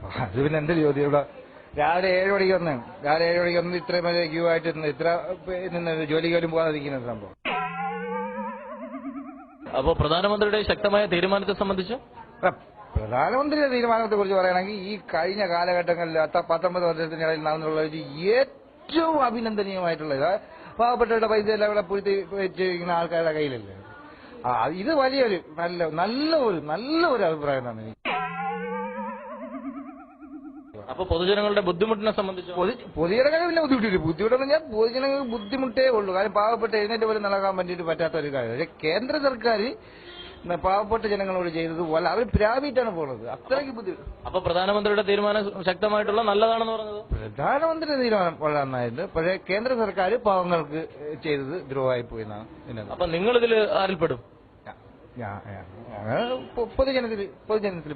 അത് പിന്നെ എന്ത് ചോദ്യം ഇവിടെ രാവിലെ 7 മണിക്ക് വന്ന് ഇത്രയും വരെ ക്യൂ ആയിട്ട് ഇത്ര നിന്ന് ജോലിക്ക് പോലും പോകാതെ ഇരിക്കുന്ന സംഭവം. അപ്പോൾ പ്രധാനമന്ത്രിയുടെ ശക്തമായ തീരുമാനത്തെ സംബന്ധിച്ച് പ്രധാനമന്ത്രിയുടെ തീരുമാനത്തെ കുറിച്ച് പറയുകയാണെങ്കിൽ ഈ കഴിഞ്ഞ കാലഘട്ടങ്ങളിൽ 19 വർഷത്തിനിടയിൽ നടന്നുള്ള ഏറ്റവും അഭിനന്ദനീയമായിട്ടുള്ളത് പാവപ്പെട്ടവരുടെ പൈസ എല്ലാം ഇവിടെ പൂഴ്ത്തി വെച്ചിരിക്കുന്ന ആൾക്കാരുടെ കയ്യിലല്ലേ. ഇത് വലിയൊരു നല്ലൊരു അഭിപ്രായം തന്നെ. അപ്പൊ പൊതുജനങ്ങളുടെ ബുദ്ധിമുട്ടിനെ സംബന്ധിച്ച് പൊതുജനങ്ങൾ പിന്നെ ബുദ്ധിമുട്ടെന്ന് ഞാൻ പൊതുജനങ്ങൾക്ക് ബുദ്ധിമുട്ടേ ഉള്ളൂ. കാരണം പാവപ്പെട്ട എഴുന്നേറ്റ് പോലും നടക്കാൻ വേണ്ടിയിട്ട് പറ്റാത്ത ഒരു കാര്യം. പക്ഷേ കേന്ദ്ര സർക്കാർ പാവപ്പെട്ട ജനങ്ങളോട് ചെയ്തത് പോലെ അവർ പ്രാപിച്ചാണ് പോണത്. അത്രയ്ക്ക് ബുദ്ധിമുട്ട്. അപ്പൊ പ്രധാനമന്ത്രിയുടെ തീരുമാനം ശക്തമായിട്ടുള്ള നല്ലതാണെന്ന് പറഞ്ഞത് പ്രധാനമന്ത്രിയുടെ തീരുമാനം വളരെ നന്നായിട്ട്. പക്ഷേ കേന്ദ്ര സർക്കാർ പാവങ്ങൾക്ക് ചെയ്തത് ദ്രോഹമായി പോയി എന്നാണ്. അപ്പൊ നിങ്ങൾ ഇതിൽ ആരിൽപ്പെടും? പൊതുജനത്തിൽ